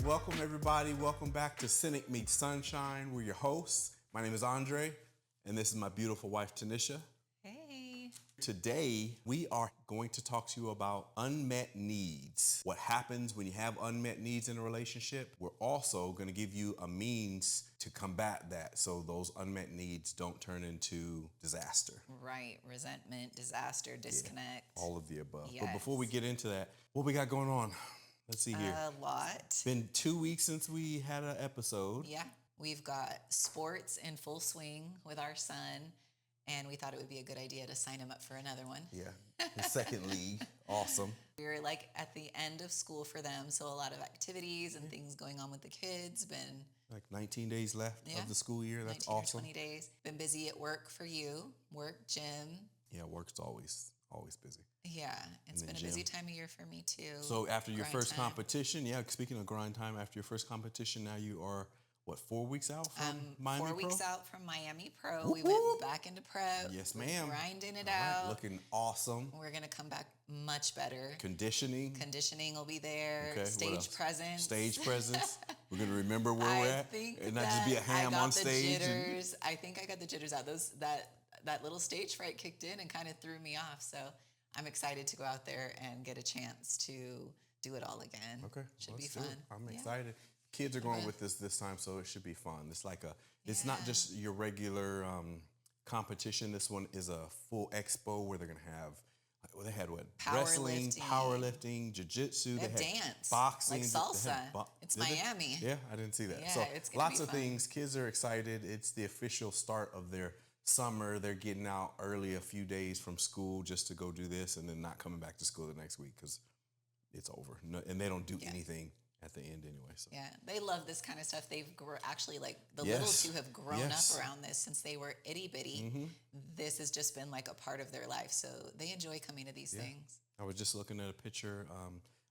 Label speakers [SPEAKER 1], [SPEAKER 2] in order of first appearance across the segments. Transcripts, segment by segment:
[SPEAKER 1] welcome everybody. Welcome back to Cynic Meets Sunshine. We're your hosts. My name is Andre, and this is my beautiful wife, Tanisha.
[SPEAKER 2] Hey.
[SPEAKER 1] Today, we are going to talk to you about unmet needs. What happens when you have unmet needs in a relationship. We're also going to give you a means to combat that so those unmet needs don't turn into disaster.
[SPEAKER 2] Right. Resentment, disaster, disconnect.
[SPEAKER 1] Yeah, all of the above.
[SPEAKER 2] Yes.
[SPEAKER 1] But before we get into that, what we got going on? Let's see here.
[SPEAKER 2] A lot.
[SPEAKER 1] It's been 2 weeks since we had an episode.
[SPEAKER 2] Yeah. We've got sports in full swing with our son, and we thought it would be a good idea to sign him up for another one.
[SPEAKER 1] Yeah. The second league. Awesome.
[SPEAKER 2] We were like at the end of school for them, so a lot of activities and things going on with the kids. Been
[SPEAKER 1] like 19 days left of the school year. That's
[SPEAKER 2] 19
[SPEAKER 1] awesome.
[SPEAKER 2] Or 20 days. Been busy at work for you. Work, gym.
[SPEAKER 1] Yeah, work's always busy.
[SPEAKER 2] Yeah, it's been a busy time of year for me too.
[SPEAKER 1] So after your first
[SPEAKER 2] time.
[SPEAKER 1] competition, speaking of grind time, after your first competition, now you are, 4 weeks out from Miami
[SPEAKER 2] 4
[SPEAKER 1] Pro?
[SPEAKER 2] weeks out from Miami Pro.
[SPEAKER 1] Whoop,
[SPEAKER 2] we
[SPEAKER 1] whoop.
[SPEAKER 2] went back into prep.
[SPEAKER 1] Yes, ma'am.
[SPEAKER 2] Grinding it
[SPEAKER 1] All
[SPEAKER 2] out.
[SPEAKER 1] right, looking awesome.
[SPEAKER 2] We're going to come back much better.
[SPEAKER 1] Conditioning.
[SPEAKER 2] Conditioning will be there.
[SPEAKER 1] Okay,
[SPEAKER 2] Stage presence.
[SPEAKER 1] Stage presence. We're going to remember where we're at. And not just be a ham on stage.
[SPEAKER 2] Jitters. I think I got the jitters out. That little stage fright kicked in and kind of threw me off. So I'm excited to go out there and get a chance to do it all again.
[SPEAKER 1] Okay.
[SPEAKER 2] Should be fun.
[SPEAKER 1] I'm excited. Kids are going with this time, so it should be fun. It's like it's not just your regular competition. This one is a full expo where they're going to have, they had wrestling, powerlifting, jiu-jitsu.
[SPEAKER 2] They had dance.
[SPEAKER 1] Boxing.
[SPEAKER 2] Like salsa. It's Miami.
[SPEAKER 1] Yeah, I didn't see that.
[SPEAKER 2] Yeah,
[SPEAKER 1] so
[SPEAKER 2] it's gonna
[SPEAKER 1] lots
[SPEAKER 2] be
[SPEAKER 1] of
[SPEAKER 2] fun.
[SPEAKER 1] things. Kids are excited. It's the official start of their summer. They're getting out early a few days from school just to go do this and then not coming back to school the next week because it's over. No, and they don't do anything at the end anyway. So.
[SPEAKER 2] Yeah, they love this kind of stuff. They've actually, like, the little two have grown up around this since they were itty bitty.
[SPEAKER 1] Mm-hmm.
[SPEAKER 2] This has just been like a part of their life. So they enjoy coming to these things.
[SPEAKER 1] I was just looking at a picture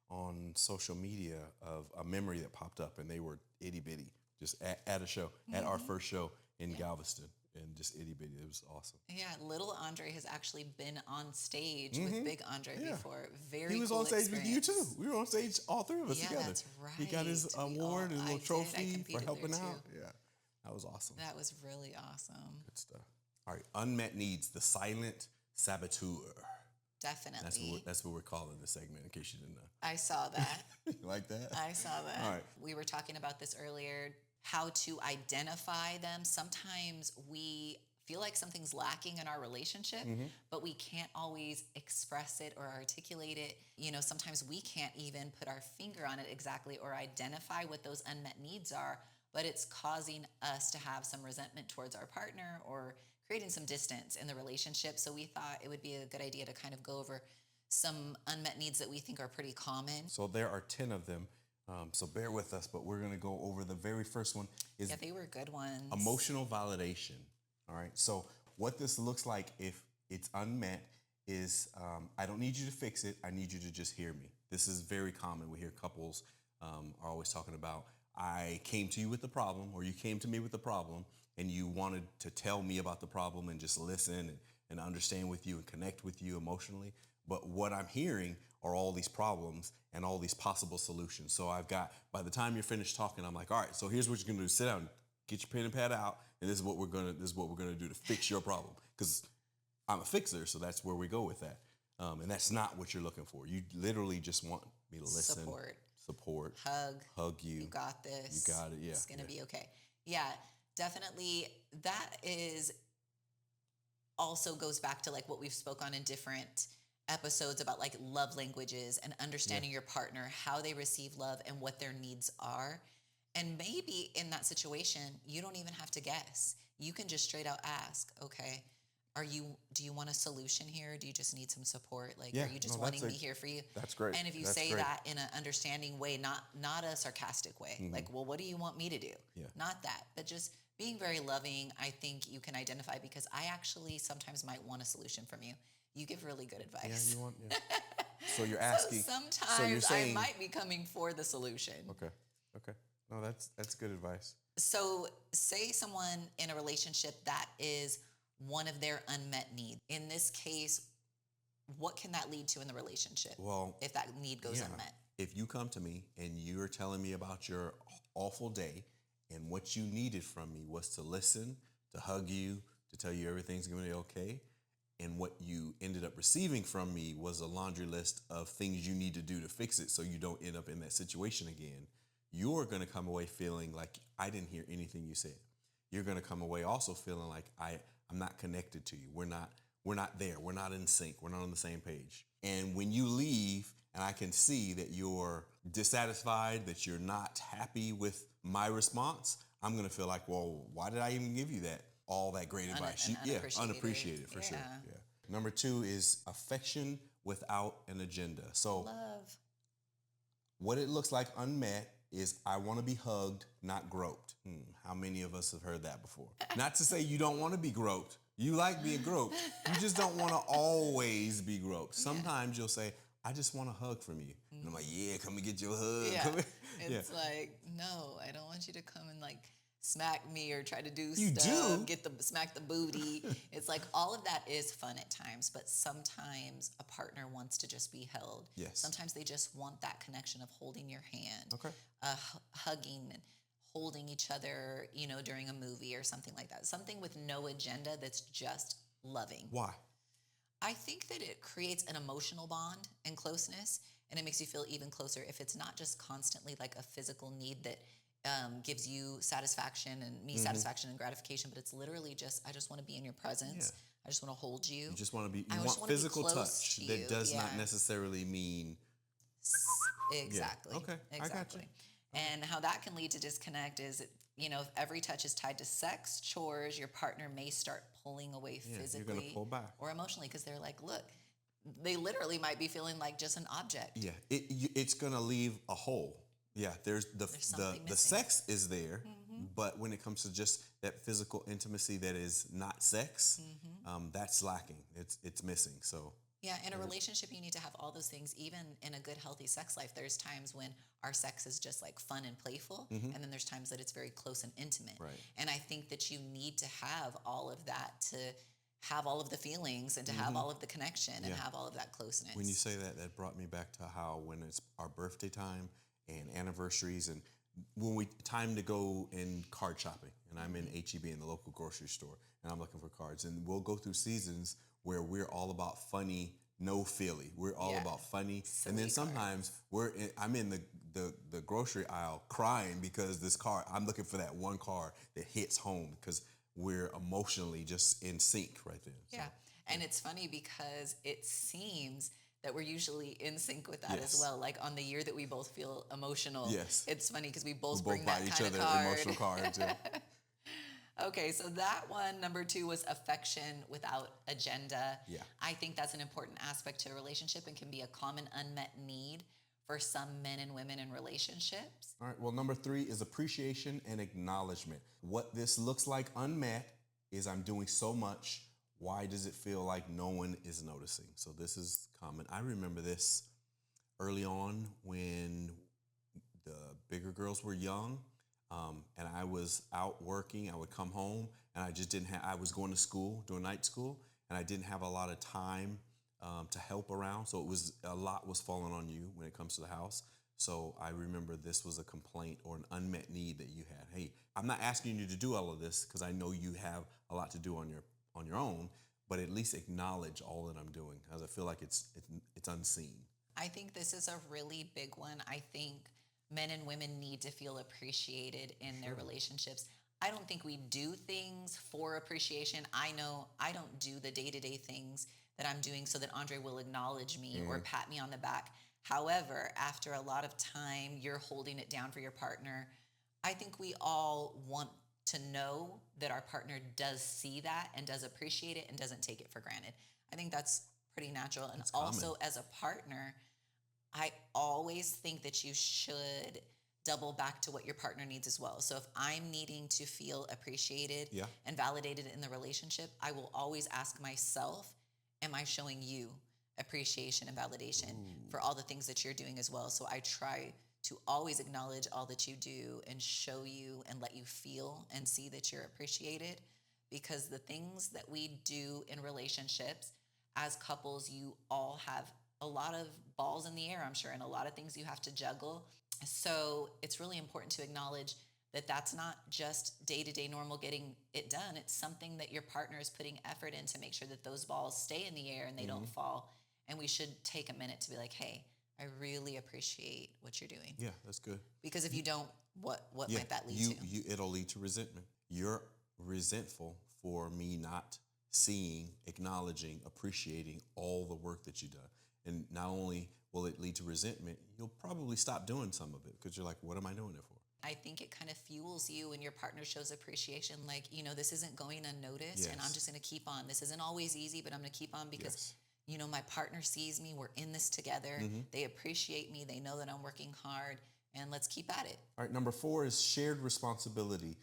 [SPEAKER 1] on social media of a memory that popped up, and they were itty bitty just at a show, at our first show in Galveston. And just itty bitty. It was awesome.
[SPEAKER 2] Yeah, little Andre has actually been on stage with big Andre before. Very
[SPEAKER 1] He was
[SPEAKER 2] cool
[SPEAKER 1] on stage
[SPEAKER 2] experience.
[SPEAKER 1] with you too. We were on stage, all three of us together.
[SPEAKER 2] That's right.
[SPEAKER 1] He got his award and a little trophy for helping
[SPEAKER 2] there, too.
[SPEAKER 1] out. Yeah, that was awesome.
[SPEAKER 2] That was really awesome.
[SPEAKER 1] Good stuff. All right, unmet needs, the silent saboteur.
[SPEAKER 2] Definitely.
[SPEAKER 1] That's what we're calling the segment, in case you didn't know.
[SPEAKER 2] I saw that.
[SPEAKER 1] You like that?
[SPEAKER 2] I saw that.
[SPEAKER 1] All right.
[SPEAKER 2] We were talking about this earlier, how to identify them. Sometimes we feel like something's lacking in our relationship, but we can't always express it or articulate it. You know, sometimes we can't even put our finger on it exactly or identify what those unmet needs are, but it's causing us to have some resentment towards our partner or creating some distance in the relationship. So we thought it would be a good idea to kind of go over some unmet needs that we think are pretty common.
[SPEAKER 1] So there are 10 of them. So bear with us, but we're going to go over the very first one. Is
[SPEAKER 2] they were good ones.
[SPEAKER 1] Emotional validation. All right. So what this looks like if it's unmet is I don't need you to fix it. I need you to just hear me. This is very common. We hear couples are always talking about, I came to you with the problem, or you came to me with the problem, and you wanted to tell me about the problem and just listen and understand with you and connect with you emotionally. But what I'm hearing are all these problems and all these possible solutions. So I've got, by the time you're finished talking, I'm like, all right, so here's what you're gonna do. Sit down, get your pen and pad out, and this is what we're gonna do to fix your problem. Because I'm a fixer, so that's where we go with that. And that's not what you're looking for. You literally just want me to listen. Support. Hug you.
[SPEAKER 2] You got this.
[SPEAKER 1] You got it, yeah.
[SPEAKER 2] It's gonna be okay. Yeah, definitely. That is also goes back to like what we've spoke on in different episodes about like love languages and understanding your partner, how they receive love and what their needs are. And maybe in that situation, you don't even have to guess. You can just straight out ask, okay, do you want a solution here? Do you just need some support? Like, are you just wanting me here for you?
[SPEAKER 1] That's great.
[SPEAKER 2] And if you say that in an understanding way, not a sarcastic way, like, well, what do you want me to do?
[SPEAKER 1] Yeah.
[SPEAKER 2] Not that, but just being very loving, I think you can identify, because I actually sometimes might want a solution from you. You give really good advice.
[SPEAKER 1] Yeah, you want, So you're asking.
[SPEAKER 2] So sometimes you're saying, I might be coming for the solution.
[SPEAKER 1] Okay. No, that's good advice.
[SPEAKER 2] So say someone in a relationship that is one of their unmet needs. In this case, what can that lead to in the relationship?
[SPEAKER 1] Well,
[SPEAKER 2] if that need goes unmet.
[SPEAKER 1] if you come to me and you're telling me about your awful day and what you needed from me was to listen, to hug you, to tell you everything's going to be okay, and what you ended up receiving from me was a laundry list of things you need to do to fix it so you don't end up in that situation again, you're going to come away feeling like I didn't hear anything you said. You're going to come away also feeling like I'm not connected to you. We're not there. We're not in sync. We're not on the same page. And when you leave and I can see that you're dissatisfied, that you're not happy with my response, I'm going to feel like, well, why did I even give you all that great advice? Unappreciated for sure. Yeah. Number 2 is affection without an agenda. So
[SPEAKER 2] Love.
[SPEAKER 1] what it looks like unmet is I want to be hugged, not groped. How many of us have heard that before? Not to say you don't want to be groped. You like being groped. You just don't want to always be groped. Sometimes you'll say, I just want a hug from you. And I'm like, yeah, come and get your hug.
[SPEAKER 2] Yeah.
[SPEAKER 1] Come here.
[SPEAKER 2] It's like, no, I don't want you to come and like smack me or try to do
[SPEAKER 1] You
[SPEAKER 2] stuff,
[SPEAKER 1] do.
[SPEAKER 2] smack the booty. It's like all of that is fun at times, but sometimes a partner wants to just be held.
[SPEAKER 1] Yes.
[SPEAKER 2] Sometimes they just want that connection of holding your hand,
[SPEAKER 1] Okay.
[SPEAKER 2] hugging and holding each other, during a movie or something like that. Something with no agenda that's just loving.
[SPEAKER 1] Why?
[SPEAKER 2] I think that it creates an emotional bond and closeness, and it makes you feel even closer if it's not just constantly like a physical need that gives you satisfaction and me satisfaction and gratification, but it's literally just, I just want to be in your presence.
[SPEAKER 1] Yeah.
[SPEAKER 2] I just want to hold you.
[SPEAKER 1] You just want to be,
[SPEAKER 2] I
[SPEAKER 1] you
[SPEAKER 2] just
[SPEAKER 1] want
[SPEAKER 2] wanna be
[SPEAKER 1] physical
[SPEAKER 2] close
[SPEAKER 1] touch.
[SPEAKER 2] to
[SPEAKER 1] That
[SPEAKER 2] you.
[SPEAKER 1] does not
[SPEAKER 2] Yeah.
[SPEAKER 1] necessarily mean.
[SPEAKER 2] Exactly.
[SPEAKER 1] Yeah. Okay.
[SPEAKER 2] Exactly.
[SPEAKER 1] I got you.
[SPEAKER 2] And how that can lead to disconnect is, if every touch is tied to sex, chores, your partner may start pulling away
[SPEAKER 1] Yeah,
[SPEAKER 2] physically
[SPEAKER 1] you're gonna pull back.
[SPEAKER 2] or emotionally because they're like, look, they literally might be feeling like just an object.
[SPEAKER 1] Yeah, it's gonna leave a hole. Yeah, there's
[SPEAKER 2] something
[SPEAKER 1] the
[SPEAKER 2] missing.
[SPEAKER 1] sex is there, but when it comes to just that physical intimacy that is not sex, that's lacking. It's missing. So
[SPEAKER 2] Yeah, in a relationship, you need to have all those things. Even in a good, healthy sex life, there's times when our sex is just like fun and playful, and then there's times that it's very close and intimate.
[SPEAKER 1] Right.
[SPEAKER 2] And I think that you need to have all of that to have all of the feelings and to have all of the connection and have all of that closeness.
[SPEAKER 1] when you say that, that brought me back to how when it's our birthday time and anniversaries and when we time to go in card shopping, and I'm in HEB in the local grocery store, and I'm looking for cards, and we'll go through seasons where we're all about funny, no Philly. We're all about funny, and then sometimes I'm in the grocery aisle crying because this card. I'm looking for that one card that hits home because we're emotionally just in sync right there. So,
[SPEAKER 2] Yeah. And it's funny because it seems that we're usually in sync with that as well. Like on the year that we both feel emotional, it's funny because we both bring
[SPEAKER 1] buy
[SPEAKER 2] that
[SPEAKER 1] each
[SPEAKER 2] kind
[SPEAKER 1] other
[SPEAKER 2] of card.
[SPEAKER 1] emotional cards. Yeah.
[SPEAKER 2] Okay, so that one, number 2, was affection without agenda.
[SPEAKER 1] Yeah.
[SPEAKER 2] I think that's an important aspect to a relationship and can be a common unmet need for some men and women in relationships.
[SPEAKER 1] All right. Well, number 3 is appreciation and acknowledgement. What this looks like unmet is I'm doing so much. Why does it feel like no one is noticing? So this is common. I remember this early on when the bigger girls were young. And I was out working. I would come home and I just didn't have, I was going to school, doing night school, and I didn't have a lot of time to help around. So a lot was falling on you when it comes to the house. So I remember this was a complaint or an unmet need that you had. Hey, I'm not asking you to do all of this because I know you have a lot to do on your own, but at least acknowledge all that I'm doing because I feel like it's unseen.
[SPEAKER 2] I think this is a really big one. I think men and women need to feel appreciated in their relationships. I don't think we do things for appreciation. I know I don't do the day-to-day things that I'm doing so that Andre will acknowledge me or pat me on the back. However, after a lot of time, you're holding it down for your partner. I think we all want to know that our partner does see that and does appreciate it and doesn't take it for granted. I think that's pretty natural. And also as a partner, I always think that you should double back to what your partner needs as well. So if I'm needing to feel appreciated and validated in the relationship, I will always ask myself, am I showing you appreciation and validation for all the things that you're doing as well? So I try to always acknowledge all that you do and show you and let you feel and see that you're appreciated, because the things that we do in relationships as couples, you all have a lot of balls in the air, I'm sure, and a lot of things you have to juggle. So it's really important to acknowledge that that's not just day-to-day normal getting it done. It's something that your partner is putting effort in to make sure that those balls stay in the air and they don't fall. And we should take a minute to be like, hey, I really appreciate what you're doing.
[SPEAKER 1] Yeah, that's good.
[SPEAKER 2] Because if you don't, what might that lead to?
[SPEAKER 1] It'll lead to resentment. You're resentful for me not seeing, acknowledging, appreciating all the work that you've done. And not only will it lead to resentment, you'll probably stop doing some of it because you're like, what am I doing it for?
[SPEAKER 2] I think it kind of fuels you when your partner shows appreciation. Like, this isn't going unnoticed, and I'm just going to keep on. This isn't always easy, but I'm going to keep on because, my partner sees me. We're in this together. They appreciate me. They know that I'm working hard, and let's keep at it.
[SPEAKER 1] All right, number 4 is shared responsibility.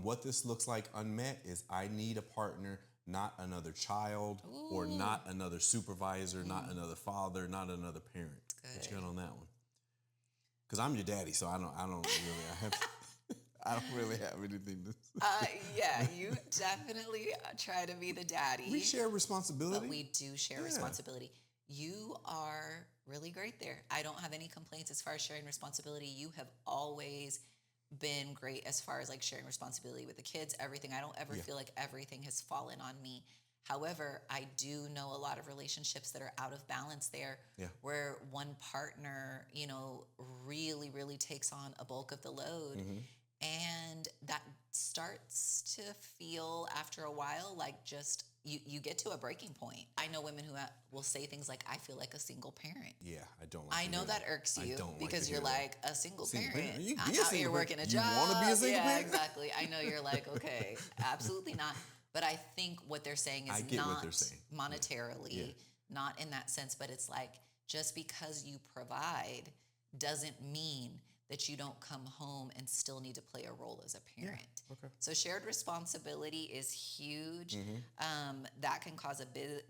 [SPEAKER 1] What this looks like unmet is I need a partner, not another child or not another supervisor, not another father, not another parent.
[SPEAKER 2] Good.
[SPEAKER 1] What you got on that one? Because I'm your daddy, so I don't really have anything to say.
[SPEAKER 2] Yeah, you definitely try to be the daddy.
[SPEAKER 1] We share responsibility.
[SPEAKER 2] But we do share responsibility. You are really great there. I don't have any complaints as far as sharing responsibility. You have always been great as far as like sharing responsibility with the kids, everything. I don't ever feel like everything has fallen on me. However, I do know a lot of relationships that are out of balance there where one partner, really, really takes on a bulk of the load. And that starts to feel after a while like just you get to a breaking point. I know women who will say things like, I feel like a single parent.
[SPEAKER 1] Yeah, I don't like
[SPEAKER 2] I know that irks you because you're like a single parent.
[SPEAKER 1] You
[SPEAKER 2] I'm
[SPEAKER 1] be a
[SPEAKER 2] out
[SPEAKER 1] single
[SPEAKER 2] here
[SPEAKER 1] parent.
[SPEAKER 2] working a
[SPEAKER 1] You
[SPEAKER 2] job.
[SPEAKER 1] want to be a single parent?
[SPEAKER 2] Exactly. I know you're like, okay, absolutely not. But I think what they're saying is not monetarily, not in that sense, but it's like just because you provide doesn't mean that you don't come home and still need to play a role as a parent.
[SPEAKER 1] Yeah. Okay.
[SPEAKER 2] So shared responsibility is huge. That can cause a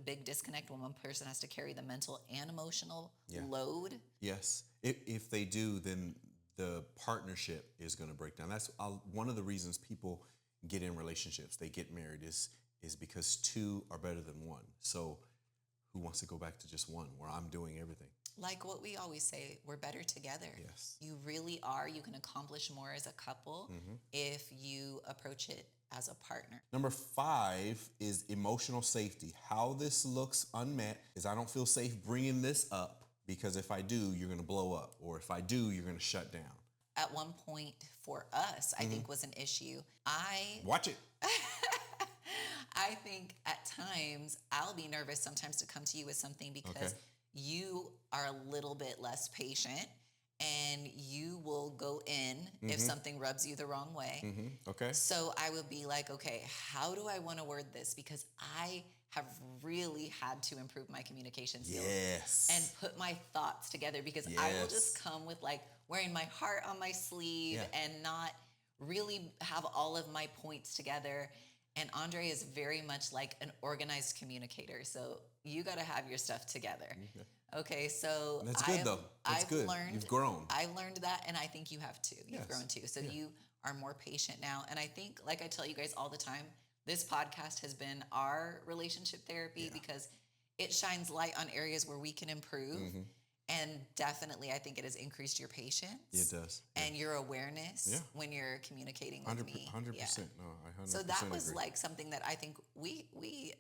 [SPEAKER 2] big disconnect when one person has to carry the mental and emotional load.
[SPEAKER 1] Yes. If they do, then the partnership is going to break down. That's one of the reasons people get in relationships. They get married is because 2 are better than 1. So who wants to go back to just 1 where I'm doing everything?
[SPEAKER 2] Like what we always say, we're better together.
[SPEAKER 1] Yes.
[SPEAKER 2] You really are. You can accomplish more as a couple if you approach it as a partner.
[SPEAKER 1] Number 5 is emotional safety. How this looks unmet is I don't feel safe bringing this up because if I do, you're going to blow up. Or if I do, you're going to shut down.
[SPEAKER 2] At one point for us, I think was an issue.
[SPEAKER 1] Watch it.
[SPEAKER 2] I think at times I'll be nervous sometimes to come to you with something because you are a little bit less patient and you will go in if something rubs you the wrong way.
[SPEAKER 1] Okay.
[SPEAKER 2] So I would be like, okay, how do I want to word this? Because I have really had to improve my communication skills and put my thoughts together because I will just come with like wearing my heart on my sleeve and not really have all of my points together. And Andre is very much like an organized communicator. So you got to have your stuff together. Okay, so
[SPEAKER 1] that's good though. That's good. You've grown.
[SPEAKER 2] I've learned that, and I think you have too. You've grown too. So you are more patient now. And I think, like I tell you guys all the time, this podcast has been our relationship therapy because it shines light on areas where we can improve. And definitely, I think it has increased your patience.
[SPEAKER 1] It does.
[SPEAKER 2] And your awareness when you're communicating with me.
[SPEAKER 1] 100%. No, I 100%
[SPEAKER 2] So that was
[SPEAKER 1] agree.
[SPEAKER 2] like something that I think we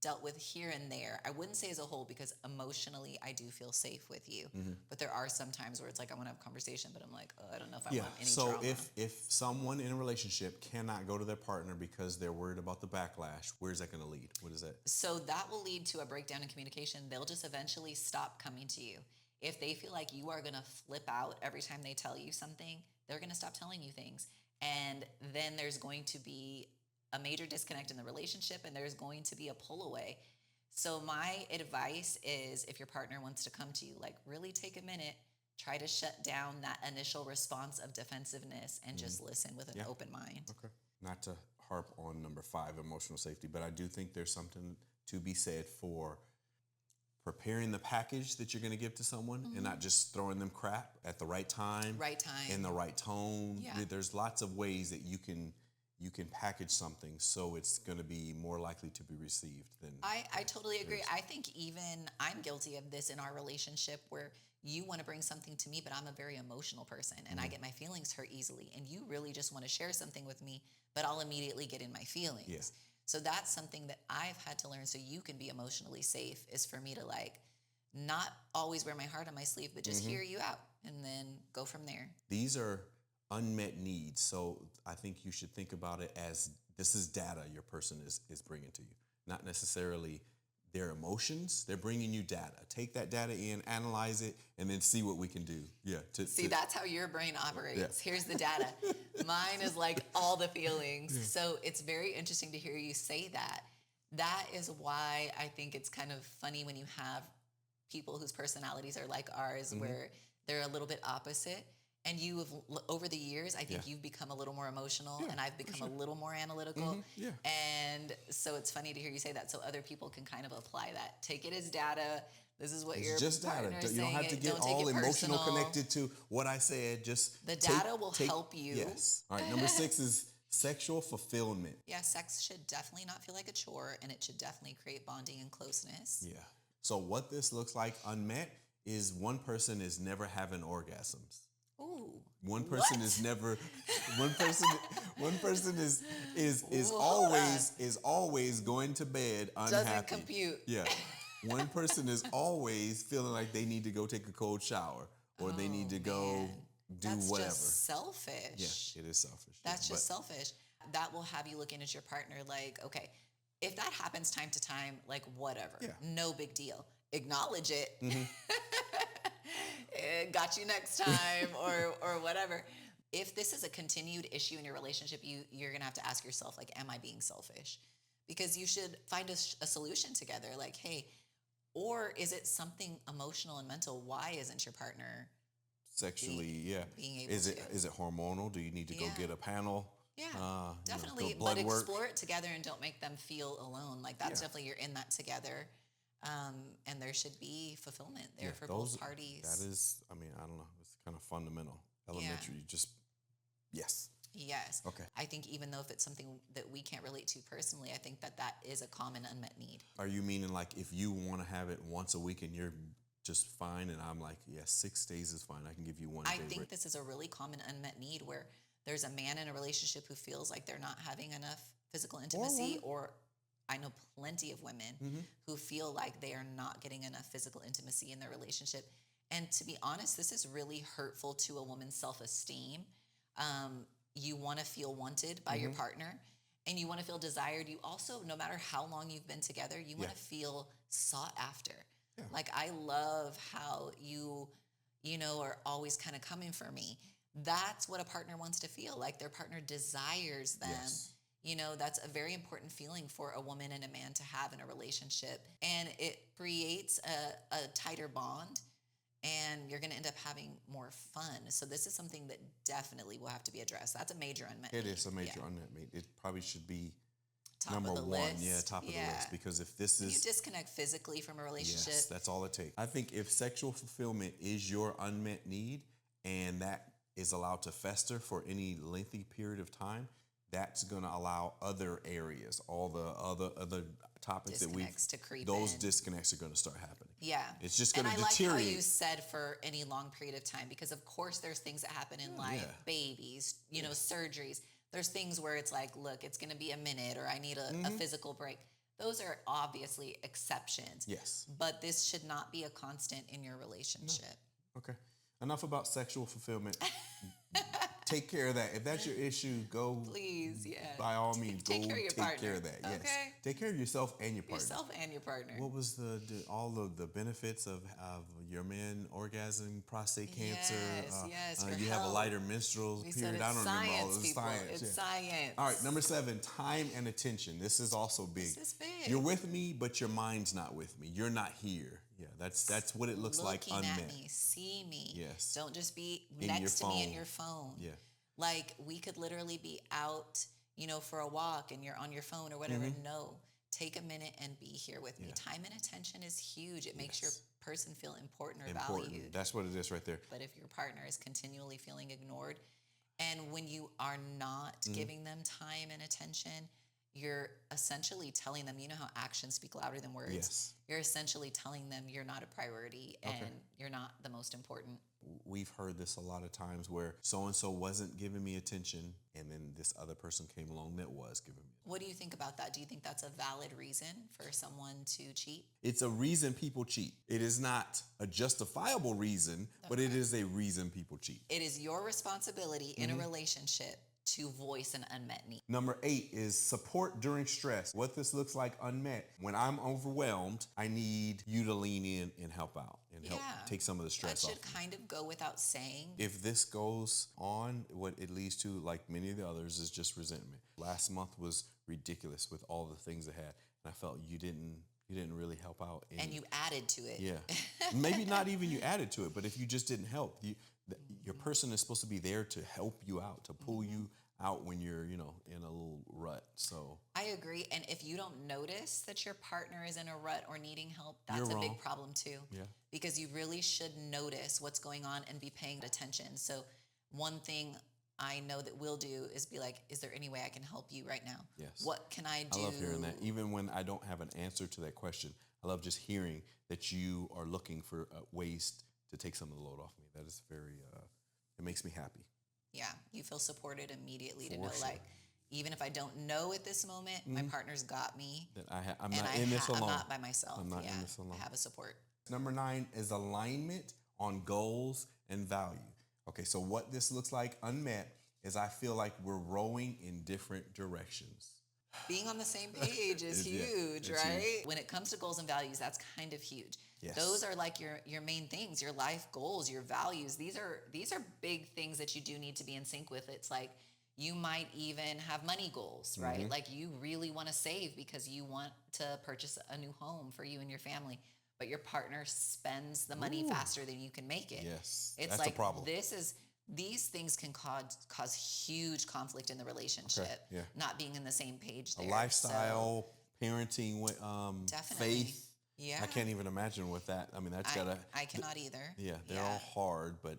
[SPEAKER 2] dealt with here and there. I wouldn't say as a whole because emotionally I do feel safe with you. But there are some times where it's like I want to have a conversation, but I'm like, oh, I don't know if I want any
[SPEAKER 1] so
[SPEAKER 2] trauma.
[SPEAKER 1] if someone in a relationship cannot go to their partner because they're worried about the backlash, where's that going to lead? What is that?
[SPEAKER 2] So that will lead to a breakdown in communication. They'll just eventually stop coming to you. If they feel like you are going to flip out every time they tell you something, they're going to stop telling you things. And then there's going to be a major disconnect in the relationship and there's going to be a pull away. So my advice is if your partner wants to come to you, like really take a minute, try to shut down that initial response of defensiveness and just listen with an open mind.
[SPEAKER 1] Okay. Not to harp on number 5, emotional safety, but I do think there's something to be said for preparing the package that you're going to give to someone and not just throwing them crap at the right time.
[SPEAKER 2] Right time.
[SPEAKER 1] In the right tone.
[SPEAKER 2] Yeah.
[SPEAKER 1] There's lots of ways that you you can package something so it's going to be more likely to be received than.
[SPEAKER 2] I totally agree. I think even I'm guilty of this in our relationship where you want to bring something to me, but I'm a very emotional person and I get my feelings hurt easily. And you really just want to share something with me, but I'll immediately get in my feelings.
[SPEAKER 1] Yeah.
[SPEAKER 2] So that's something that I've had to learn so you can be emotionally safe, is for me to like not always wear my heart on my sleeve, but just hear you out and then go from there.
[SPEAKER 1] These are unmet needs. So I think you should think about it as this is data your person is bringing to you, not necessarily their emotions. They're bringing you data. Take that data in, analyze it, and then see what we can do. Yeah.
[SPEAKER 2] See, that's how your brain operates. Yeah. Here's the data. Mine is like all the feelings. Yeah. So it's very interesting to hear you say that. That is why I think it's kind of funny when you have people whose personalities are like ours, where they're a little bit opposite. And you have, over the years, I think you've become a little more emotional, and I've become a little more analytical. Yeah. And so it's funny to hear you say that, so other people can kind of apply that. Take it as data. This is what your partner is saying.
[SPEAKER 1] You don't have to get all emotional connected to what I said. Just
[SPEAKER 2] the data will help you.
[SPEAKER 1] Yes. All right. Number 6 is sexual fulfillment.
[SPEAKER 2] Yeah, sex should definitely not feel like a chore, and it should definitely create bonding and closeness.
[SPEAKER 1] Yeah. So what this looks like unmet is one person is never having orgasms.
[SPEAKER 2] Ooh,
[SPEAKER 1] one person
[SPEAKER 2] what?
[SPEAKER 1] is never. One person is always going to bed unhappy.
[SPEAKER 2] Doesn't compute.
[SPEAKER 1] Yeah. One person is always feeling like they need to go take a cold shower, or they need to go do whatever.
[SPEAKER 2] That's just selfish.
[SPEAKER 1] Yeah, it is selfish.
[SPEAKER 2] That's just selfish. That will have you looking at your partner like, okay, if that happens time to time, like whatever, no big deal. Acknowledge it. Got you next time, or whatever. If this is a continued issue in your relationship, you're going to have to ask yourself, like, am I being selfish? Because you should find a solution together. Like, hey, or is it something emotional and mental? Why isn't your partner
[SPEAKER 1] sexually,
[SPEAKER 2] being able
[SPEAKER 1] is
[SPEAKER 2] to?
[SPEAKER 1] Is it hormonal? Do you need to go get a panel?
[SPEAKER 2] Yeah, definitely.
[SPEAKER 1] Blood
[SPEAKER 2] but
[SPEAKER 1] work.
[SPEAKER 2] Explore it together and don't make them feel alone. Like that's definitely, you're in that together. And there should be fulfillment there for both parties.
[SPEAKER 1] That is, I don't know. It's kind of fundamental, elementary. Yes. Okay.
[SPEAKER 2] I think even though if it's something that we can't relate to personally, I think that is a common unmet need.
[SPEAKER 1] Are you meaning like if you want to have it once a week and you're just fine, and I'm like, 6 days is fine. I can give you one day.
[SPEAKER 2] I think this is a really common unmet need where there's a man in a relationship who feels like they're not having enough physical intimacy, or I know plenty of women who feel like they are not getting enough physical intimacy in their relationship. And to be honest, this is really hurtful to a woman's self-esteem. You want to feel wanted by your partner, and you want to feel desired. You also, no matter how long you've been together, you want to feel sought after. Yeah. Like, I love how you are always kind of coming for me. That's what a partner wants to feel like. Their partner desires them. Yes. That's a very important feeling for a woman and a man to have in a relationship. And it creates a tighter bond, and you're going to end up having more fun. So this is something that definitely will have to be addressed. That's a major unmet need.
[SPEAKER 1] It is a major unmet need. It probably should be
[SPEAKER 2] top
[SPEAKER 1] number
[SPEAKER 2] of the
[SPEAKER 1] one.
[SPEAKER 2] List.
[SPEAKER 1] Yeah, top of the list. Because if this is...
[SPEAKER 2] You disconnect physically from a relationship.
[SPEAKER 1] Yes, that's all it takes. I think if sexual fulfillment is your unmet need, and that is allowed to fester for any lengthy period of time, that's going to allow other areas, all the other topics
[SPEAKER 2] to creep
[SPEAKER 1] those
[SPEAKER 2] in.
[SPEAKER 1] Disconnects are going to start happening.
[SPEAKER 2] Yeah.
[SPEAKER 1] It's just going to deteriorate.
[SPEAKER 2] And I like how you said for any long period of time, because of course there's things that happen in life, babies, surgeries. There's things where it's like, look, it's going to be a minute, or I need a physical break. Those are obviously exceptions.
[SPEAKER 1] Yes.
[SPEAKER 2] But this should not be a constant in your relationship.
[SPEAKER 1] No. Okay. Enough about sexual fulfillment. Take care of that. If that's your issue, go.
[SPEAKER 2] Please,
[SPEAKER 1] by all means,
[SPEAKER 2] take care of your partner.
[SPEAKER 1] Take care of that. Yes.
[SPEAKER 2] Okay.
[SPEAKER 1] Take care of yourself and your partner.
[SPEAKER 2] Yourself and your partner.
[SPEAKER 1] What was all of the benefits of your man orgasm, prostate cancer?
[SPEAKER 2] Yes.
[SPEAKER 1] You have a lighter menstrual period. I don't remember all this science.
[SPEAKER 2] It's science.
[SPEAKER 1] All right, number 7, time and attention. This is also big.
[SPEAKER 2] This is big.
[SPEAKER 1] You're with me, but your mind's not with me. You're not here. Yeah, that's what it looks like unmet.
[SPEAKER 2] Looking at me, see me.
[SPEAKER 1] Yes.
[SPEAKER 2] Don't just be next to me in your phone.
[SPEAKER 1] Yeah.
[SPEAKER 2] Like, we could literally be out, for a walk, and you're on your phone or whatever. No, take a minute and be here with me. Time and attention is huge. It makes your person feel important or valued.
[SPEAKER 1] That's what it is right there.
[SPEAKER 2] But if your partner is continually feeling ignored, And when you are not giving them time and attention, you're essentially telling them, you know how actions speak louder than words?
[SPEAKER 1] Yes.
[SPEAKER 2] You're essentially telling them you're not a priority and you're not the most important.
[SPEAKER 1] We've heard this a lot of times where so-and-so wasn't giving me attention, and then this other person came along that was giving me.
[SPEAKER 2] What do you think about that? Do you think that's a valid reason for someone to cheat?
[SPEAKER 1] It's a reason people cheat. It is not a justifiable reason, but it is a reason people cheat.
[SPEAKER 2] It is your responsibility in a relationship to voice an unmet need.
[SPEAKER 1] Number 8 is support during stress. What this looks like unmet. When I'm overwhelmed, I need you to lean in and help out and help take some of the stress
[SPEAKER 2] That
[SPEAKER 1] off.
[SPEAKER 2] should kind of go without saying.
[SPEAKER 1] If this goes on, what it leads to, like many of the others, is just resentment. Last month was ridiculous with all the things it had, and I felt you didn't really help out.
[SPEAKER 2] And you added to it.
[SPEAKER 1] Yeah. Maybe not even you added to it, but if you just didn't help, your person is supposed to be there to help you out, to pull you out when you're, in a little rut. So
[SPEAKER 2] I agree. And if you don't notice that your partner is in a rut or needing help, that's
[SPEAKER 1] You're
[SPEAKER 2] a
[SPEAKER 1] wrong.
[SPEAKER 2] big problem too.
[SPEAKER 1] Yeah.
[SPEAKER 2] Because you really should notice what's going on and be paying attention. So one thing I know that we'll do is be like, is there any way I can help you right now?
[SPEAKER 1] Yes.
[SPEAKER 2] What can I do?
[SPEAKER 1] I love hearing that. Even when I don't have an answer to that question, I love just hearing that you are looking for ways to take some of the load off me. That is very, it makes me happy.
[SPEAKER 2] Yeah, you feel supported immediately to
[SPEAKER 1] For
[SPEAKER 2] know,
[SPEAKER 1] sure.
[SPEAKER 2] like, even if I don't know at this moment, my partner's got me.
[SPEAKER 1] That I'm
[SPEAKER 2] And
[SPEAKER 1] not in this alone.
[SPEAKER 2] I'm not by myself.
[SPEAKER 1] I'm not in this alone.
[SPEAKER 2] I have a support.
[SPEAKER 1] Number 9 is alignment on goals and value. Okay, so what this looks like unmet is I feel like we're rowing in different directions.
[SPEAKER 2] Being on the same page is huge,
[SPEAKER 1] it's
[SPEAKER 2] right?
[SPEAKER 1] huge.
[SPEAKER 2] When it comes to goals and values, that's kind of huge.
[SPEAKER 1] Yes.
[SPEAKER 2] Those are like your main things, your life goals, your values. These are big things that you do need to be in sync with. It's like you might even have money goals, right? Like you really want to save because you want to purchase a new home for you and your family, but your partner spends the money faster than you can make it.
[SPEAKER 1] Yes,
[SPEAKER 2] It's
[SPEAKER 1] that's
[SPEAKER 2] like
[SPEAKER 1] a problem.
[SPEAKER 2] these things can cause huge conflict in the relationship.
[SPEAKER 1] yeah.
[SPEAKER 2] Not being in the same page there.
[SPEAKER 1] A lifestyle, parenting,
[SPEAKER 2] Definitely.
[SPEAKER 1] faith.
[SPEAKER 2] Yeah.
[SPEAKER 1] I can't even imagine with that. I mean, that's gotta.
[SPEAKER 2] I cannot either.
[SPEAKER 1] Yeah, they're all hard, but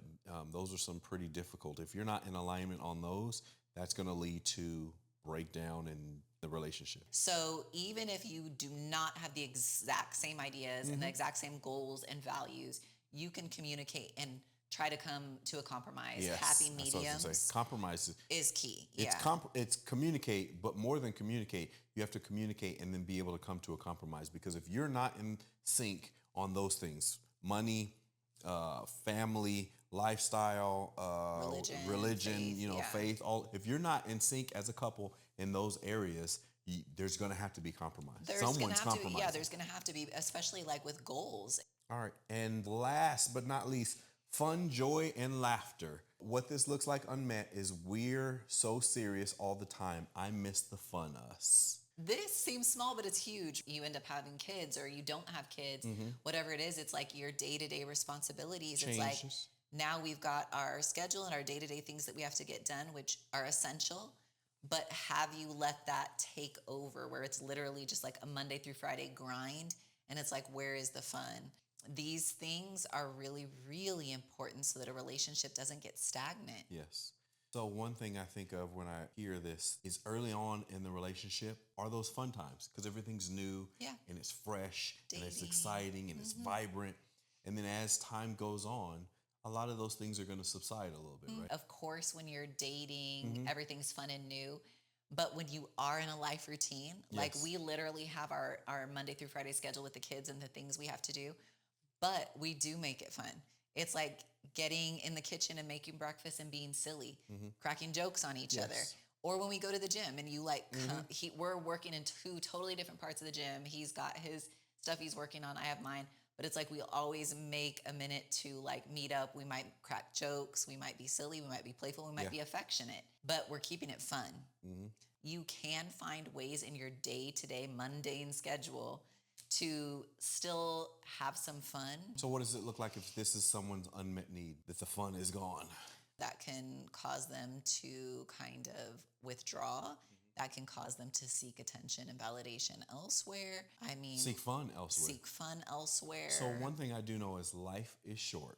[SPEAKER 1] those are some pretty difficult. If you're not in alignment on those, that's going to lead to breakdown in the relationship.
[SPEAKER 2] So even if you do not have the exact same ideas and the exact same goals and values, you can communicate and try to come to a compromise.
[SPEAKER 1] Yes,
[SPEAKER 2] Happy
[SPEAKER 1] that's what I was gonna
[SPEAKER 2] mediums
[SPEAKER 1] say. Compromise
[SPEAKER 2] is key.
[SPEAKER 1] it's communicate, but more than communicate, you have to communicate and then be able to come to a compromise. Because if you're not in sync on those things, money, family, lifestyle, religion,
[SPEAKER 2] faith,
[SPEAKER 1] faith, all. If you're not in sync as a couple in those areas, there's going to have to be compromise. Someone's compromising.
[SPEAKER 2] There's going to have to be, especially like with goals.
[SPEAKER 1] All right. And last but not least, fun, joy, and laughter. What this looks like unmet is we're so serious all the time. I miss the fun us.
[SPEAKER 2] This seems small, but it's huge. You end up having kids or you don't have kids, whatever it is, it's like your day-to-day responsibilities.
[SPEAKER 1] Changes.
[SPEAKER 2] It's like now we've got our schedule and our day-to-day things that we have to get done, which are essential. But have you let that take over where it's literally just like a Monday through Friday grind? And it's like, where is the fun? These things are really, really important so that a relationship doesn't get stagnant.
[SPEAKER 1] Yes. So one thing I think of when I hear this is early on in the relationship are those fun times because everything's new and it's fresh and it's exciting and it's vibrant. And then as time goes on, a lot of those things are going to subside a little bit, right?
[SPEAKER 2] Of course, when you're dating, everything's fun and new. But when you are in a life routine, like we literally have our Monday through Friday schedule with the kids and the things we have to do, but we do make it fun. It's like getting in the kitchen and making breakfast and being silly, cracking jokes on each other. Or when we go to the gym and you like, we're working in two totally different parts of the gym. He's got his stuff he's working on. I have mine. But it's like we always make a minute to like meet up. We might crack jokes. We might be silly. We might be playful. We might be affectionate. But we're keeping it fun. You can find ways in your day-to-day mundane schedule to still have some fun.
[SPEAKER 1] So what does it look like if this is someone's unmet need, that the fun is gone?
[SPEAKER 2] That can cause them to kind of withdraw. That can cause them to seek attention and validation elsewhere. I mean,
[SPEAKER 1] Seek fun elsewhere.
[SPEAKER 2] Seek fun elsewhere.
[SPEAKER 1] So one thing I do know is life is short.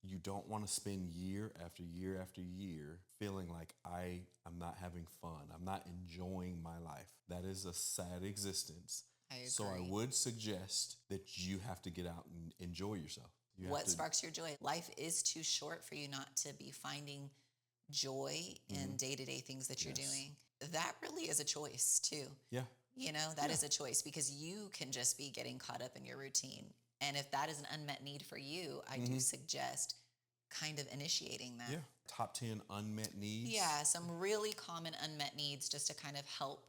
[SPEAKER 1] You don't want to spend year after year after year feeling like I'm not having fun. I'm not enjoying my life. That is a sad existence.
[SPEAKER 2] I agree.
[SPEAKER 1] So I would suggest that you have to get out and enjoy yourself.
[SPEAKER 2] What sparks your joy? Life is too short for you not to be finding joy in day-to-day things that you're doing. That really is a choice too.
[SPEAKER 1] Yeah.
[SPEAKER 2] You know, that is a choice because you can just be getting caught up in your routine. And if that is an unmet need for you, I do suggest kind of initiating that.
[SPEAKER 1] Yeah. Top 10 unmet needs.
[SPEAKER 2] Yeah, some really common unmet needs just to kind of help,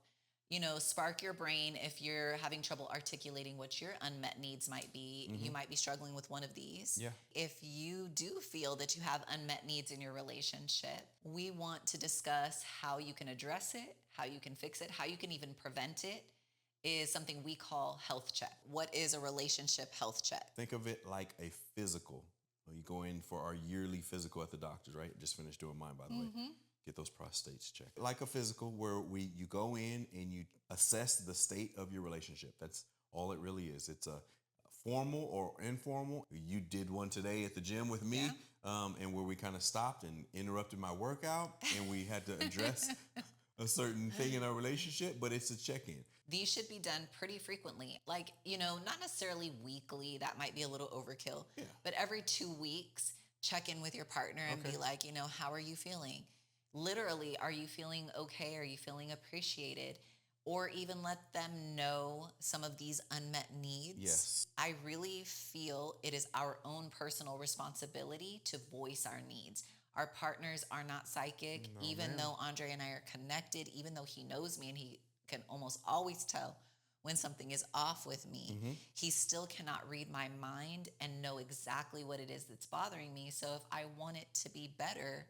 [SPEAKER 2] you know, spark your brain. If you're having trouble articulating what your unmet needs might be, you might be struggling with one of these.
[SPEAKER 1] Yeah.
[SPEAKER 2] If you do feel that you have unmet needs in your relationship, we want to discuss how you can address it, how you can fix it, how you can even prevent it, is something we call health check. What is a relationship health check?
[SPEAKER 1] Think of it like a physical. You go in for our yearly physical at the doctor's, right? Just finished doing mine, by the way. Get those prostates checked. Like a physical where you go in and you assess the state of your relationship. That's all it really is. It's a formal or informal. You did one today at the gym with me, and where we kind of stopped and interrupted my workout, and we had to address a certain thing in our relationship, but it's a check-in.
[SPEAKER 2] These should be done pretty frequently. Like, you know, not necessarily weekly. That might be a little overkill.
[SPEAKER 1] Yeah.
[SPEAKER 2] But every 2 weeks, check in with your partner and be like, you know, how are you feeling? Literally, are you feeling okay? Are you feeling appreciated? Or even let them know some of these unmet needs.
[SPEAKER 1] Yes.
[SPEAKER 2] I really feel it is our own personal responsibility to voice our needs. Our partners are not psychic, though Andre and I are connected, even though he knows me and he can almost always tell when something is off with me. He still cannot read my mind and know exactly what it is that's bothering me. So if I want it to be better,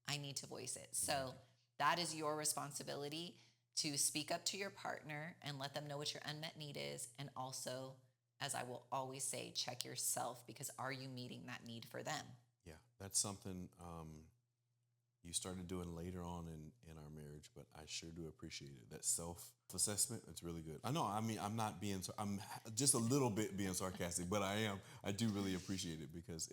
[SPEAKER 2] I need to voice it. So that is your responsibility to speak up to your partner and let them know what your unmet need is. And also, as I will always say, check yourself, because are you meeting that need for them?
[SPEAKER 1] Yeah, that's something you started doing later on in our marriage, but I sure do appreciate it. That self-assessment, it's really good. I know, I mean, I'm just a little bit being sarcastic, but I do really appreciate it because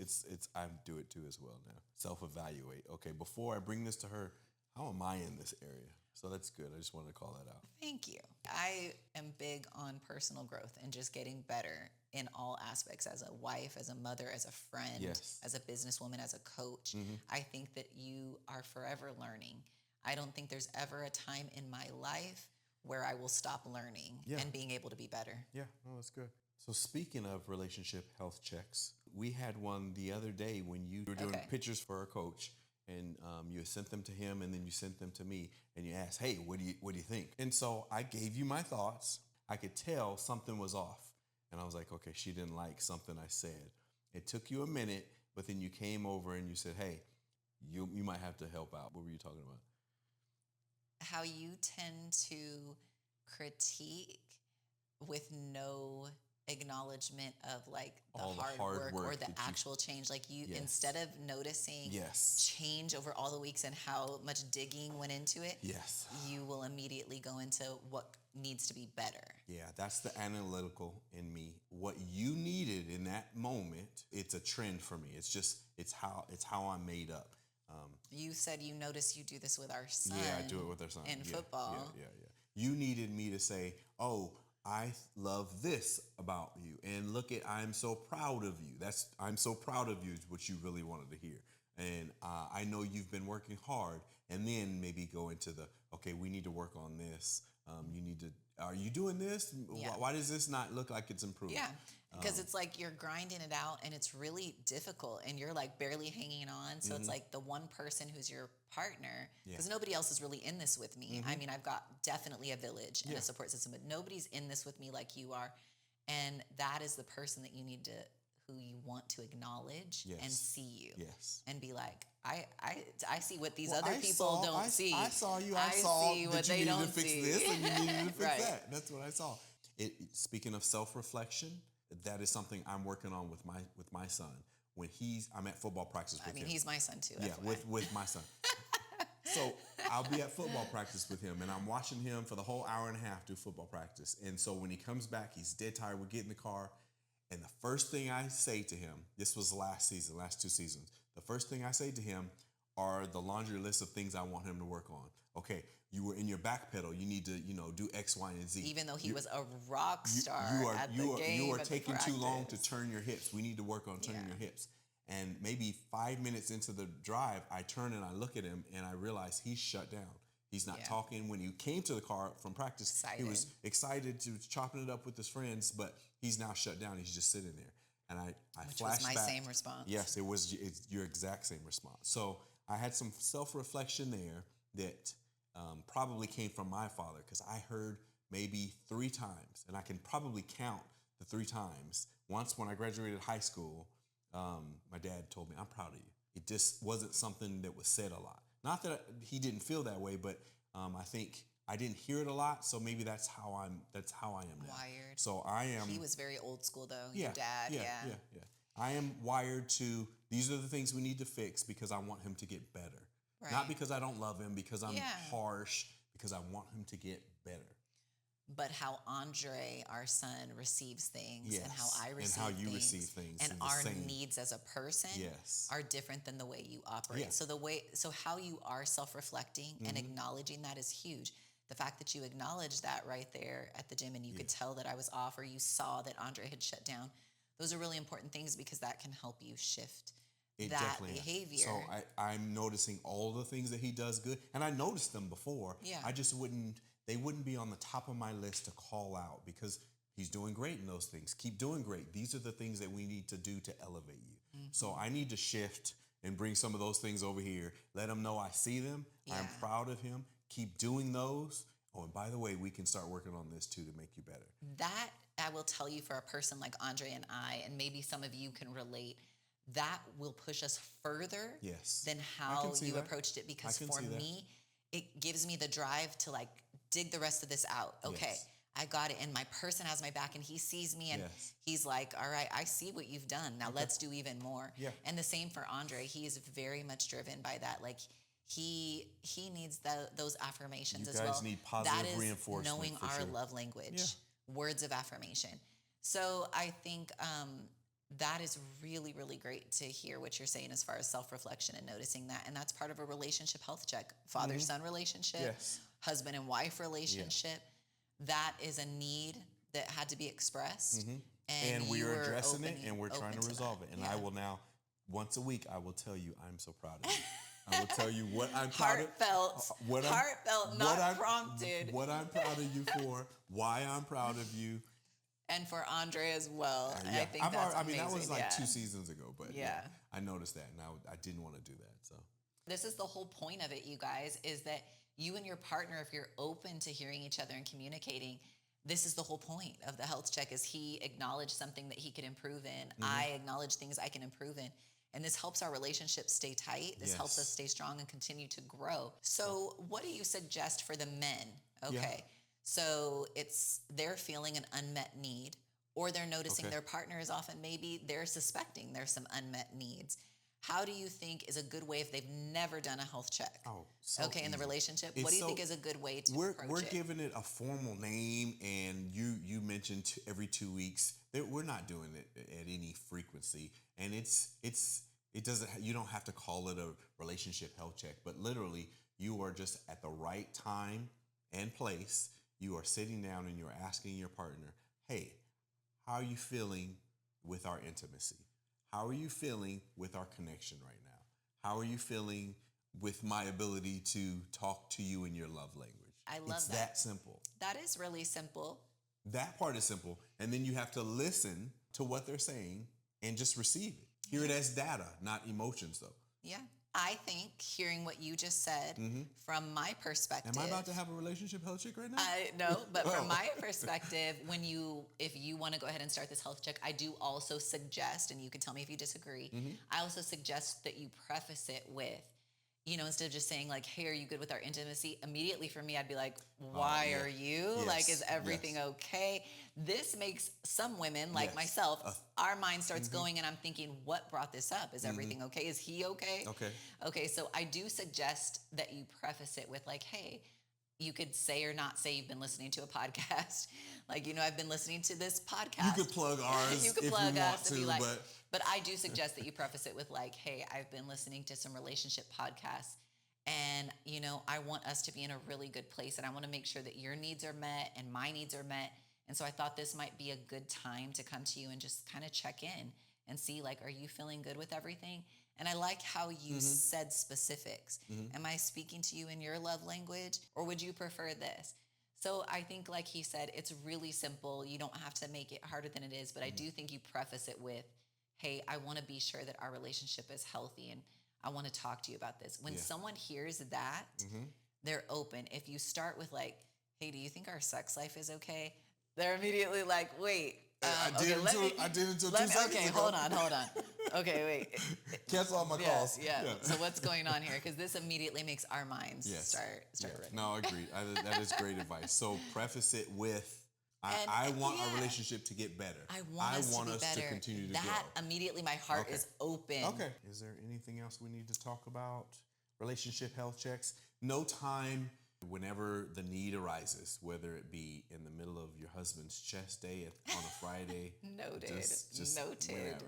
[SPEAKER 1] I do it too as well now. Self-evaluate. Okay, before I bring this to her, how am I in this area? So that's good. I just wanted to call that out.
[SPEAKER 2] Thank you. I am big on personal growth and just getting better in all aspects, as a wife, as a mother, as a friend, as a businesswoman, as a coach. I think that you are forever learning. I don't think there's ever a time in my life where I will stop learning and being able to be better.
[SPEAKER 1] Yeah, no, that's good. So speaking of relationship health checks, we had one the other day when you were doing pictures for our coach. And you sent them to him, and then you sent them to me, and you asked, "Hey, what do you think?" And so I gave you my thoughts. I could tell something was off, and I was like, "Okay, she didn't like something I said." It took you a minute, but then you came over and you said, "Hey, you might have to help out." What were you talking about?
[SPEAKER 2] How you tend to critique with no acknowledgement of like the hard work or the actual change. Like you, instead of noticing change over all the weeks and how much digging went into it, you will immediately go into what needs to be better.
[SPEAKER 1] Yeah, that's the analytical in me. What you needed in that moment, it's a trend for me. It's how I'm made up.
[SPEAKER 2] You said you notice you do this with our son.
[SPEAKER 1] Yeah, I do it with our son.
[SPEAKER 2] In football.
[SPEAKER 1] Yeah. You needed me to say, "Oh, I love this about you, and look at, I'm so proud of you." I'm so proud of you is what you really wanted to hear. And I know you've been working hard, and then maybe go into okay, we need to work on this. Are you doing this?
[SPEAKER 2] Yeah.
[SPEAKER 1] Why does this not look like it's improved?
[SPEAKER 2] Yeah, because it's like you're grinding it out and it's really difficult and you're like barely hanging on. So it's like the one person who's your partner, because nobody else is really in this with me. I mean, I've got definitely a village and a support system, but nobody's in this with me like you are. And that is the person that who you want to acknowledge and see you.
[SPEAKER 1] Yes.
[SPEAKER 2] And be like, I see what these other people don't see.
[SPEAKER 1] I saw you. I saw
[SPEAKER 2] see
[SPEAKER 1] that
[SPEAKER 2] what
[SPEAKER 1] you
[SPEAKER 2] they
[SPEAKER 1] needed
[SPEAKER 2] don't
[SPEAKER 1] to fix
[SPEAKER 2] see.
[SPEAKER 1] this and you needed to fix that. That's what I saw. Speaking of self-reflection, that is something I'm working on with my son. When I'm at football practice with him.
[SPEAKER 2] I mean, he's my son too.
[SPEAKER 1] With my son. So I'll be at football practice with him, and I'm watching him for the whole hour and a half do football practice. And so when he comes back, he's dead tired. We get in the car, And the first thing I say to him, this was last season, last 2 seasons, the first thing I say to him are the laundry list of things I want him to work on. Okay, you were in your back pedal. You need to, do X, Y, and Z.
[SPEAKER 2] Even though he was a rock star at the game.
[SPEAKER 1] You are taking too long to turn your hips. We need to work on turning your hips. And maybe 5 minutes into the drive, I turn and I look at him and I realize he's shut down. He's not talking. When he came to the car from practice, he was excited to chopping it up with his friends, but he's now shut down. He's just sitting there. And I
[SPEAKER 2] Which
[SPEAKER 1] flashed
[SPEAKER 2] was my
[SPEAKER 1] back.
[SPEAKER 2] same response.
[SPEAKER 1] Yes, it's your exact same response. So I had some self-reflection there that probably came from my father, because I heard maybe 3 times, and I can probably count the 3 times. Once when I graduated high school, my dad told me, "I'm proud of you." It just wasn't something that was said a lot. Not that he didn't feel that way, but I think I didn't hear it a lot. So maybe that's how I am now.
[SPEAKER 2] Wired.
[SPEAKER 1] So I am.
[SPEAKER 2] He was very old school though. Your dad. Yeah.
[SPEAKER 1] I am wired to, these are the things we need to fix because I want him to get better.
[SPEAKER 2] Right.
[SPEAKER 1] Not because I don't love him, because I'm harsh, because I want him to get better.
[SPEAKER 2] But how Andre, our son, receives things and how I receive things.
[SPEAKER 1] And how you receive things.
[SPEAKER 2] And our needs as a person are different than the way you operate.
[SPEAKER 1] Yeah.
[SPEAKER 2] So how you are self-reflecting and acknowledging that is huge. The fact that you acknowledged that right there at the gym and you could tell that I was off, or you saw that Andre had shut down, those are really important things because that can help you shift that behavior.
[SPEAKER 1] So I'm noticing all the things that he does good, and I noticed them before.
[SPEAKER 2] Yeah.
[SPEAKER 1] I just they wouldn't be on the top of my list to call out because he's doing great in those things. Keep doing great. These are the things that we need to do to elevate you. Mm-hmm. So I need to shift and bring some of those things over here. Let him know I see them. Yeah. I'm proud of him. Keep doing those. Oh, and by the way, we can start working on this too to make you better.
[SPEAKER 2] That, I will tell you, for a person like Andre and I, and maybe some of you can relate, that will push us further than how you approached it. Because for me, it gives me the drive to dig the rest of this out. Okay, I got it. And my person has my back and he sees me and he's like, all right, I see what you've done. Now let's do even more. Yeah. And the same for Andre. He is very much driven by that. He needs those affirmations as well. You guys need positive reinforcement. Knowing our love language, words of affirmation. So I think that is really, really great to hear what you're saying as far as self-reflection and noticing that. And that's part of a relationship health check. Father-son relationship, husband and wife relationship. That is a need that had to be expressed. Mm-hmm.
[SPEAKER 1] And we are addressing it and we're trying to resolve it. And I will now, once a week, I will tell you I'm so proud of you. I will tell you what I'm proud of.
[SPEAKER 2] Heartfelt, not prompted.
[SPEAKER 1] What I'm proud of you for, why I'm proud of you.
[SPEAKER 2] And for Andre as well. I think that's amazing.
[SPEAKER 1] That was 2 seasons ago, but I noticed that and I didn't want to do that. So
[SPEAKER 2] this is the whole point of it, you guys, is that you and your partner, if you're open to hearing each other and communicating, this is the whole point of the health check. Is he acknowledged something that he could improve in. I acknowledge things I can improve in. And this helps our relationship stay tight. This helps us stay strong and continue to grow. So what do you suggest for the men? Okay. So they're feeling an unmet need, or they're noticing their partner is often, maybe they're suspecting there's some unmet needs. How do you think is a good way if they've never done a health check? In the relationship, what do you think is a good way to approach it?
[SPEAKER 1] We're giving it a formal name, and you mentioned every 2 weeks. We're not doing it at any frequency, and it doesn't. You don't have to call it a relationship health check, but literally, you are just at the right time and place. You are sitting down and you're asking your partner, "Hey, how are you feeling with our intimacy? How are you feeling with our connection right now? How are you feeling with my ability to talk to you in your love language?"
[SPEAKER 2] I love
[SPEAKER 1] it's that simple.
[SPEAKER 2] That is really simple.
[SPEAKER 1] That part is simple. And then you have to listen to what they're saying and just receive it. Hear it as data, not emotions, though.
[SPEAKER 2] Yeah. I think hearing what you just said, from my perspective.
[SPEAKER 1] Am I about to have a relationship health check right now?
[SPEAKER 2] No, but from my perspective, if you want to go ahead and start this health check, I do also suggest, and you can tell me if you disagree, I also suggest that you preface it with, instead of just saying "Hey, are you good with our intimacy?" Immediately for me, I'd be like, "Why are you?
[SPEAKER 1] Yes.
[SPEAKER 2] Is everything okay?" This makes some women like myself, our mind starts going and I'm thinking, what brought this up? Is everything okay? Is he okay? Okay. So I do suggest that you preface it with "Hey, you could say or not say you've been listening to a podcast. Like, I've been listening to this podcast.
[SPEAKER 1] You could plug ours
[SPEAKER 2] you could
[SPEAKER 1] if
[SPEAKER 2] plug
[SPEAKER 1] you want
[SPEAKER 2] us
[SPEAKER 1] to,
[SPEAKER 2] if you like.
[SPEAKER 1] but
[SPEAKER 2] But I do suggest that you preface it with like, hey, I've been listening to some relationship podcasts, and I want us to be in a really good place, and I want to make sure that your needs are met and my needs are met. And so I thought this might be a good time to come to you and just kind of check in and see, like, are you feeling good with everything? And I like how you said specifics. Am I speaking to you in your love language, or would you prefer this? So I think, like he said, it's really simple. You don't have to make it harder than it is, but I do think you preface it with, hey, I want to be sure that our relationship is healthy, and I want to talk to you about this. When someone hears that, they're open. If you start with like, hey, do you think our sex life is okay? They're immediately like, wait.
[SPEAKER 1] I did it until 2 seconds
[SPEAKER 2] okay,
[SPEAKER 1] ago.
[SPEAKER 2] hold on. Okay, wait.
[SPEAKER 1] Cancel all my calls.
[SPEAKER 2] Yeah. So what's going on here? Because this immediately makes our minds start running.
[SPEAKER 1] No, agreed. That is great advice. So preface it with, I want our relationship to get better.
[SPEAKER 2] I want us to
[SPEAKER 1] continue to
[SPEAKER 2] grow. That immediately my heart is open.
[SPEAKER 1] Okay. Is there anything else we need to talk about? Relationship health checks. No time whenever the need arises, whether it be in the middle of your husband's chest day on a Friday.
[SPEAKER 2] Noted.
[SPEAKER 1] Noted. Whatever.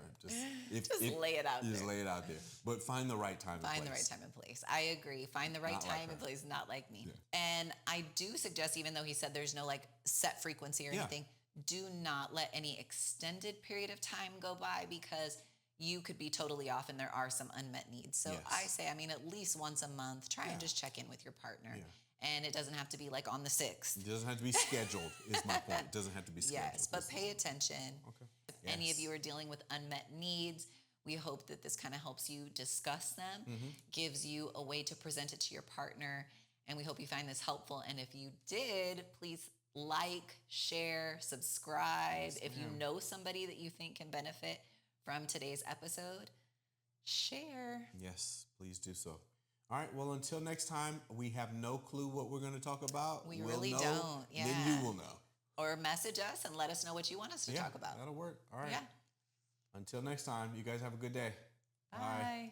[SPEAKER 2] Just lay it out there.
[SPEAKER 1] Just lay it out there. But find the right time and place.
[SPEAKER 2] Find the right time and place. I agree. Find the right time and place, not like me. Yeah. And I do suggest, even though he said there's no like set frequency or anything, do not let any extended period of time go by, because you could be totally off and there are some unmet needs. So I say, at least once a month, try and just check in with your partner. Yeah. And it doesn't have to be like on the 6th.
[SPEAKER 1] It doesn't have to be scheduled, is my point. It doesn't have to be scheduled.
[SPEAKER 2] Yes, but pay attention. Okay. If any of you are dealing with unmet needs, we hope that this kind of helps you discuss them, gives you a way to present it to your partner, and we hope you find this helpful. And if you did, please like, share, subscribe. If you know somebody that you think can benefit from today's episode, share.
[SPEAKER 1] Yes, please do so. All right, well, until next time, we have no clue what we're going to talk about.
[SPEAKER 2] We'll really don't. Yeah.
[SPEAKER 1] Then you will know.
[SPEAKER 2] Or message us and let us know what you want us to talk about.
[SPEAKER 1] That'll work. All right.
[SPEAKER 2] Yeah.
[SPEAKER 1] Until next time, you guys have a good day.
[SPEAKER 2] Bye. Bye.